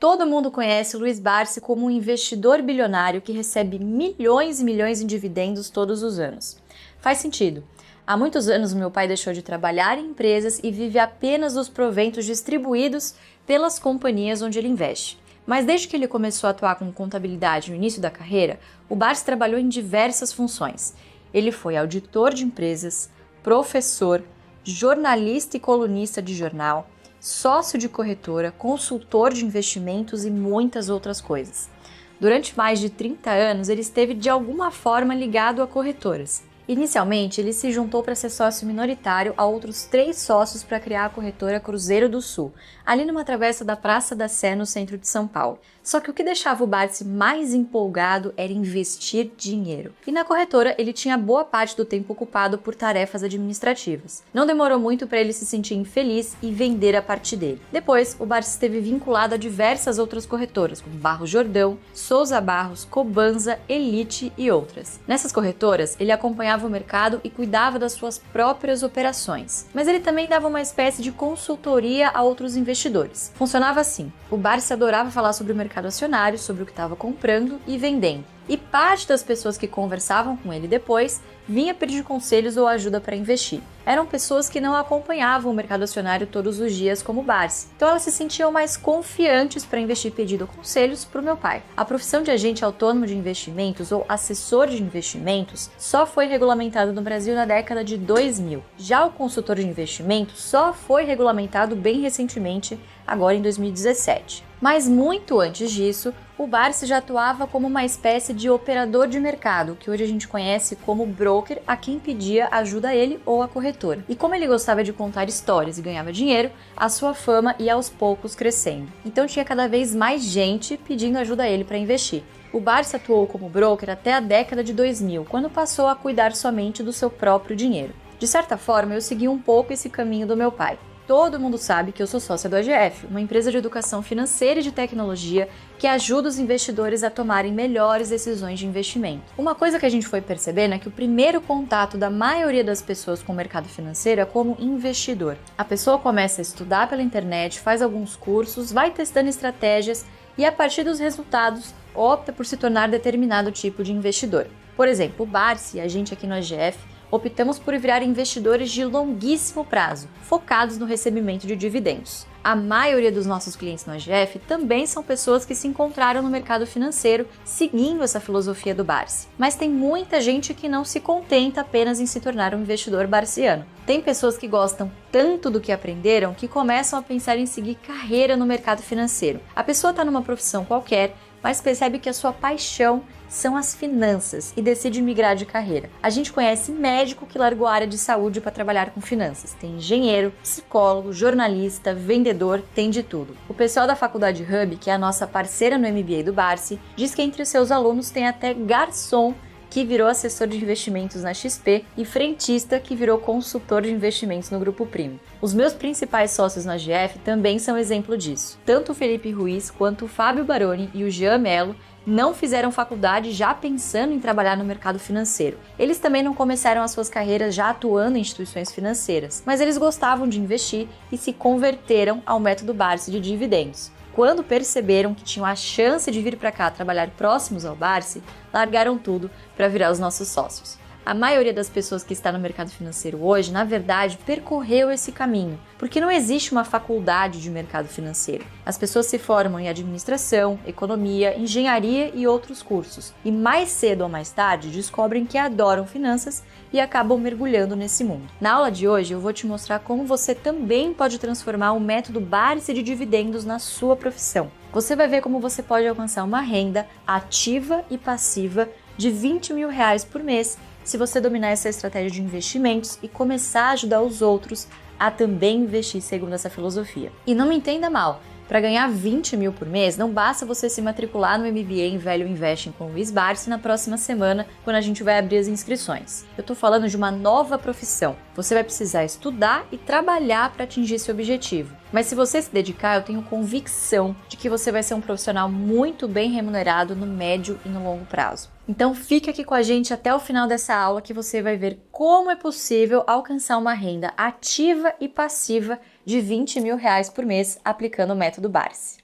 Todo mundo conhece o Luiz Barsi como um investidor bilionário que recebe milhões e milhões em dividendos todos os anos. Faz sentido. Há muitos anos meu pai deixou de trabalhar em empresas e vive apenas dos proventos distribuídos pelas companhias onde ele investe. Mas desde que ele começou a atuar com contabilidade no início da carreira, o Barsi trabalhou em diversas funções. Ele foi auditor de empresas, professor, jornalista e colunista de jornal, sócio de corretora, consultor de investimentos e muitas outras coisas. Durante mais de 30 anos, ele esteve de alguma forma ligado a corretoras. Inicialmente, ele se juntou para ser sócio minoritário a outros 3 sócios para criar a corretora Cruzeiro do Sul, ali numa travessa da Praça da Sé, no centro de São Paulo. Só que o que deixava o Barsi mais empolgado era investir dinheiro. E na corretora, ele tinha boa parte do tempo ocupado por tarefas administrativas. Não demorou muito para ele se sentir infeliz e vender a parte dele. Depois, o Barsi esteve vinculado a diversas outras corretoras, como Barros Jordão, Souza Barros, Cobanza, Elite e outras. Nessas corretoras, ele acompanhava o mercado e cuidava das suas próprias operações. Mas ele também dava uma espécie de consultoria a outros investidores. Funcionava assim: o Barsi adorava falar sobre o mercado acionário, sobre o que estava comprando e vendendo. E parte das pessoas que conversavam com ele depois vinha pedir conselhos ou ajuda para investir. Eram pessoas que não acompanhavam o mercado acionário todos os dias como o Barsi. Então elas se sentiam mais confiantes para investir pedindo conselhos para o meu pai. A profissão de agente autônomo de investimentos ou assessor de investimentos só foi regulamentada no Brasil na década de 2000. Já o consultor de investimentos só foi regulamentado bem recentemente, agora em 2017. Mas muito antes disso, o Barsi já atuava como uma espécie de operador de mercado, que hoje a gente conhece como broker, a quem pedia ajuda a ele ou a corretora. E como ele gostava de contar histórias e ganhava dinheiro, a sua fama ia aos poucos crescendo. Então tinha cada vez mais gente pedindo ajuda a ele para investir. O Barsi atuou como broker até a década de 2000, quando passou a cuidar somente do seu próprio dinheiro. De certa forma, eu segui um pouco esse caminho do meu pai. Todo mundo sabe que eu sou sócia do AGF, uma empresa de educação financeira e de tecnologia que ajuda os investidores a tomarem melhores decisões de investimento. Uma coisa que a gente foi percebendo é que o primeiro contato da maioria das pessoas com o mercado financeiro é como investidor. A pessoa começa a estudar pela internet, faz alguns cursos, vai testando estratégias e, a partir dos resultados, opta por se tornar determinado tipo de investidor. Por exemplo, o Barsi e a gente aqui no AGF optamos por virar investidores de longuíssimo prazo, focados no recebimento de dividendos. A maioria dos nossos clientes no AGF também são pessoas que se encontraram no mercado financeiro seguindo essa filosofia do Barsi. Mas tem muita gente que não se contenta apenas em se tornar um investidor barsiano. Tem pessoas que gostam tanto do que aprenderam que começam a pensar em seguir carreira no mercado financeiro. A pessoa está numa profissão qualquer, mas percebe que a sua paixão são as finanças e decide migrar de carreira. A gente conhece médico que largou a área de saúde para trabalhar com finanças. Tem engenheiro, psicólogo, jornalista, vendedor, tem de tudo. O pessoal da Faculdade Hub, que é a nossa parceira no MBA do Barsi, diz que entre os seus alunos tem até garçom que virou assessor de investimentos na XP e frentista que virou consultor de investimentos no Grupo Primo. Os meus principais sócios na AGF também são exemplo disso. Tanto o Felipe Ruiz quanto o Fábio Baroni e o Jean Mello não fizeram faculdade já pensando em trabalhar no mercado financeiro. Eles também não começaram as suas carreiras já atuando em instituições financeiras, mas eles gostavam de investir e se converteram ao método Barsi de dividendos. Quando perceberam que tinham a chance de vir para cá trabalhar próximos ao Barsi, largaram tudo para virar os nossos sócios. A maioria das pessoas que está no mercado financeiro hoje, na verdade, percorreu esse caminho, porque não existe uma faculdade de mercado financeiro. As pessoas se formam em administração, economia, engenharia e outros cursos, e mais cedo ou mais tarde descobrem que adoram finanças e acabam mergulhando nesse mundo. Na aula de hoje eu vou te mostrar como você também pode transformar o método Barsi de dividendos na sua profissão. Você vai ver como você pode alcançar uma renda ativa e passiva de R$20 mil por mês se você dominar essa estratégia de investimentos e começar a ajudar os outros a também investir segundo essa filosofia. E não me entenda mal, para ganhar 20 mil por mês, não basta você se matricular no MBA em Value Investing com o Luiz Barsi na próxima semana, quando a gente vai abrir as inscrições. Eu estou falando de uma nova profissão. Você vai precisar estudar e trabalhar para atingir esse objetivo. Mas se você se dedicar, eu tenho convicção de que você vai ser um profissional muito bem remunerado no médio e no longo prazo. Então fique aqui com a gente até o final dessa aula que você vai ver como é possível alcançar uma renda ativa e passiva de R$20 mil por mês aplicando o método Barsi.